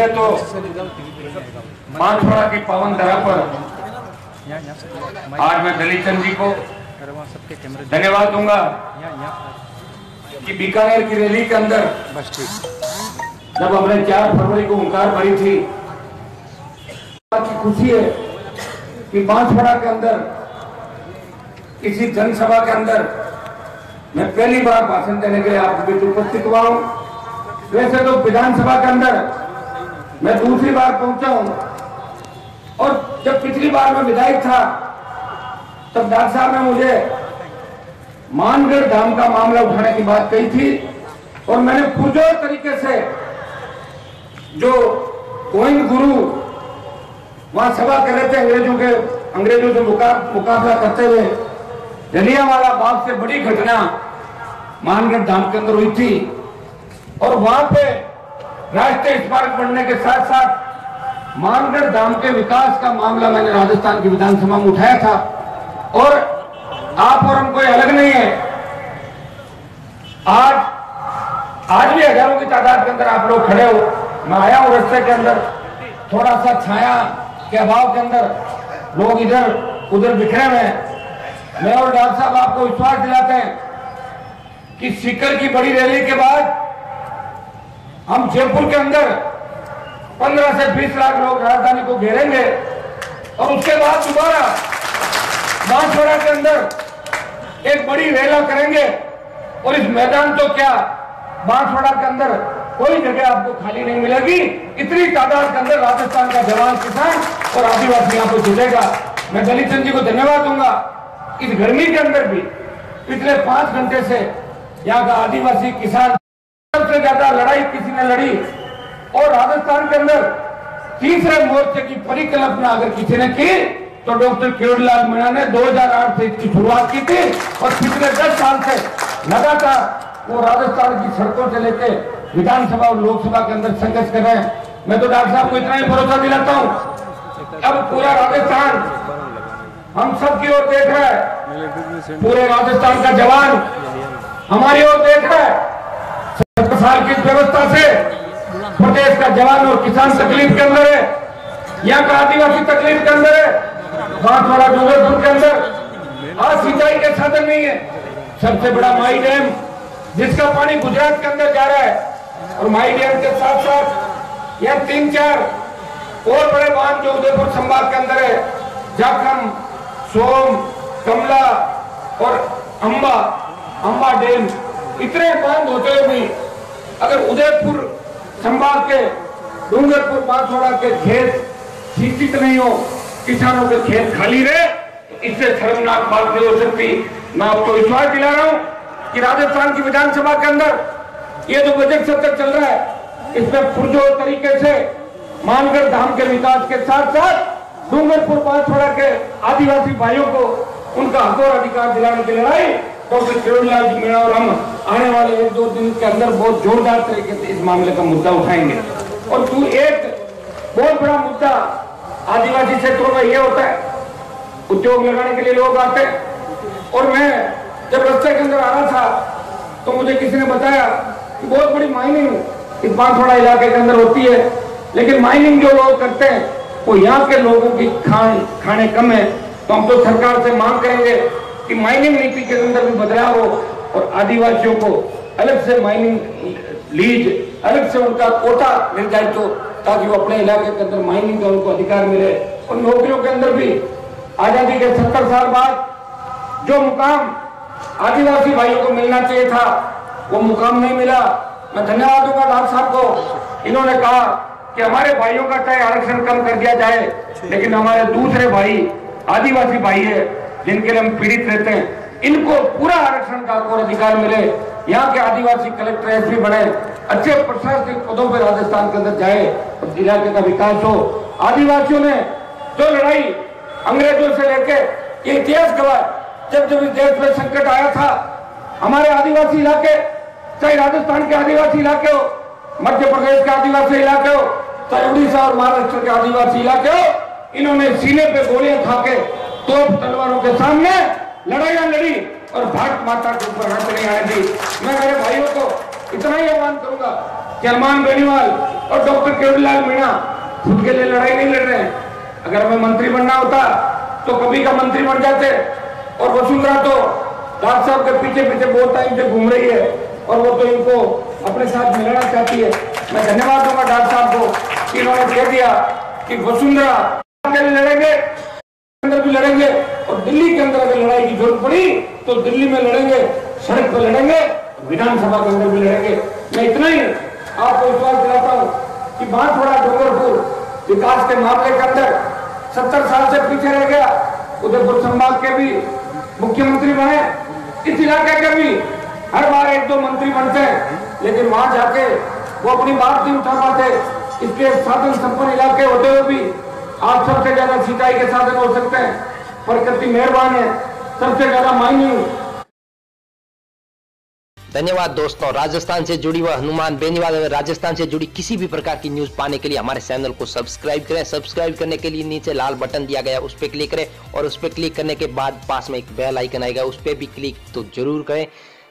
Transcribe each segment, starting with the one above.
पहले तो बांसवाड़ा की पावन धरा पर आज मैं दलीप चंद जी को धन्यवाद दूंगा कि बीकानेर की रैली के अंदर जब हमने 4 फरवरी को हुंकार भरी थी, की खुशी है कि बांसवाड़ा के अंदर किसी जनसभा के अंदर मैं पहली बार भाषण देने के लिए आपके बीच उपस्थित हुआ हूं। वैसे तो विधानसभा के अंदर मैं दूसरी बार पहुंचा हूं और जब पिछली बार मैं विधायक था तब डॉक्टर साहब ने मुझे मानगढ़ धाम का मामला उठाने की बात कही थी और मैंने पुरजोर तरीके से जो गोविंद गुरु वहां सभा कर रहे थे, अंग्रेजों से मुकाबला करते हुए जलियांवाला बाग से बड़ी घटना मानगढ़ धाम के अंदर हुई थी और वहां पे राष्ट्रीय स्मारक बनने के साथ साथ मानगढ़ धाम के विकास का मामला मैंने राजस्थान की विधानसभा में उठाया था। और आप और हम कोई अलग नहीं है। आज भी हजारों की तादाद के अंदर आप लोग खड़े हो। मैं आया हूं रास्ते के अंदर, थोड़ा सा छाया के अभाव के अंदर लोग इधर उधर बिखरे हुए हैं। मैं और डॉक्टर साहब आपको विश्वास दिलाते हैं कि सीकर की बड़ी रैली के बाद हम जयपुर के अंदर 15 से 20 लाख लोग राजधानी को घेरेंगे और उसके बाद दोबारा बांसवाड़ा के अंदर एक बड़ी रैली करेंगे। और इस मैदान तो क्या, बांसवाड़ा के अंदर कोई जगह आपको खाली नहीं मिलेगी। इतनी तादाद के अंदर राजस्थान का जवान, किसान और आदिवासी यहाँ पर जुटेगा। मैं दलीप चंद जी को धन्यवाद दूंगा। इस गर्मी के अंदर भी पिछले 5 घंटे से यहाँ का आदिवासी किसान सबसे ज्यादा लड़ाई किसी ने लड़ी और राजस्थान के अंदर तीसरे मोर्चे की परिकल्पना अगर किसी ने की तो डॉक्टर किरोड़ीलाल मीणा ने 2008 से इसकी शुरुआत की थी और पिछले 10 साल से लगातार वो राजस्थान की सड़कों से लेकर विधानसभा और लोकसभा के अंदर संघर्ष कर रहे हैं। मैं तो डॉक्टर साहब को इतना ही भरोसा दिलाता हूं, अब पूरा राजस्थान हम सब की ओर देख रहा है। पूरे राजस्थान का जवान हमारी ओर देख रहा है। 70 साल की व्यवस्था से प्रदेश का जवान और किसान तकलीफ के अंदर है, यहाँ का आदिवासी तकलीफ के अंदर है, बांसवाड़ा डूंगरपुर के अंदर आज सिंचाई के साधन नहीं है। सबसे बड़ा माई डैम जिसका पानी गुजरात के अंदर जा रहा है और माई डैम के साथ साथ यह 3-4 और बड़े बांध जो उदयपुर संभाग के अंदर है, जाखम, सोम, कमला और अंबा डैम, इतने बांध होते हुए भी अगर उदयपुर संभाग के डूंगरपुर बांसवाड़ा के खेत सिंचित नहीं हो, किसानों के खेत खाली रहे, इससे शर्मनाक बात नहीं हो सकती। मैं आपको विश्वास दिला रहा हूं कि राजस्थान की विधानसभा के अंदर ये जो बजट सत्र चल रहा है इसमें पुरजोर तरीके से मानगढ़ धाम के विकास के साथ साथ डूंगरपुर बांसवाड़ा के आदिवासी भाइयों को उनका हक और अधिकार दिलाने की लड़ाई डॉक्टर किरोड़ीलाल जी मीणा और हम आने वाले 1-2 दिन के अंदर बहुत जोरदार तरीके से इस मामले का मुद्दा उठाएंगे। और तू एक बहुत बड़ा मुद्दा आदिवासी क्षेत्रों में यह होता है, उद्योग लगाने के लिए लोग आते हैं और मैं जब रास्ते के अंदर आ रहा था तो मुझे किसी ने बताया कि बहुत बड़ी माइनिंग इस बांसवाड़ा इलाके के अंदर होती है, लेकिन माइनिंग जो लोग करते हैं वो यहाँ के लोगों की खाने कम है। तो हम तो सरकार से मांग करेंगे कि माइनिंग नीति के अंदर भी बदलाव हो और आदिवासियों को अलग से माइनिंग लीज, अलग से उनका कोटा निर्धारित हो ताकि वो अपने इलाके के अंदर माइनिंग का उनको अधिकार मिले। और नौकरियों के अंदर भी आजादी के 70 साल बाद जो मुकाम आदिवासी भाइयों को मिलना चाहिए था वो मुकाम नहीं मिला। मैं धन्यवाद दूंगा डॉक्टर साहब को, इन्होंने कहा कि हमारे भाइयों का चाहे आरक्षण कम कर दिया जाए लेकिन हमारे दूसरे भाई आदिवासी भाई है जिनके लिए हम पीड़ित रहते हैं, इनको पूरा आरक्षण का और अधिकार मिले। यहाँ के आदिवासी कलेक्टर एसपी बने, अच्छे प्रशासनिक पदों पर राजस्थान के अंदर जाए और इलाके का विकास हो। आदिवासियों ने जो लड़ाई अंग्रेजों से लेकर ये इतिहास गवाह, जब इस देश में संकट आया था हमारे आदिवासी इलाके, चाहे राजस्थान के आदिवासी इलाके हो, मध्य प्रदेश के आदिवासी इलाके हो, चाहे उड़ीसा और महाराष्ट्र के आदिवासी इलाके हो, इन्होंने सीने पे गोलियां खा के तोप तलवारों के सामने लड़ाइयां लड़ी और भारत माता के ऊपर हाथ नहीं आने दी। मैं मेरे भाइयों को इतना ही आह्वान करूंगा कि हनुमान बेनीवाल और डॉक्टर केवरीलाल मीणा खुद के लिए लड़ाई नहीं लड़ रहे हैं। अगर हमें मंत्री बनना होता तो कभी का मंत्री बन जाते। और वसुंधरा तो डॉक्टर साहब के पीछे पीछे बहुत टाइम से घूम रही है और वो तो इनको अपने साथ मिलाना चाहती है। मैं धन्यवाद दूंगा डॉक्टर साहब को कि इन्होंने कह दिया कि वसुंधरा के लिए लड़ेंगे, अंदर भी लड़ेंगे और दिल्ली के अंदर अगर लड़ाई की जरूरत पड़ी तो दिल्ली में लड़ेंगे, सड़क पर लड़ेंगे, विधानसभा के अंदर भी लड़ेंगे। मैं इतना ही आपको विश्वास दिलाता हूँ कि बांसवाड़ा डूंगरपुर विकास के मामले के अंदर 70 साल से पीछे रह गया। उदयपुर संभाग के भी मुख्यमंत्री बने, इस इलाके के भी हर बार 1-2 मंत्री बनते हैं, लेकिन वहां जाके वो अपनी बात नहीं उठा पाते। इसके साधन संपन्न इलाके होते हुए भी आज सबसे ज्यादा सिंचाई के साधन हो सकते हैं। प्रकृति मेहरबान है, सबसे ज्यादा माइनिंग। धन्यवाद दोस्तों। राजस्थान से जुड़ी व हनुमान बेनीवाल राजस्थान से जुड़ी किसी भी प्रकार की न्यूज पाने के लिए हमारे चैनल को सब्सक्राइब करें। सब्सक्राइब करने के लिए नीचे लाल बटन दिया गया, उस पर क्लिक करें और उस पर क्लिक करने के बाद पास में एक बेल आइकन आएगा, उस पर भी क्लिक तो जरूर करें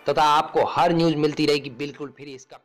तथा आपको हर न्यूज मिलती रहेगी बिल्कुल फ्री। इसका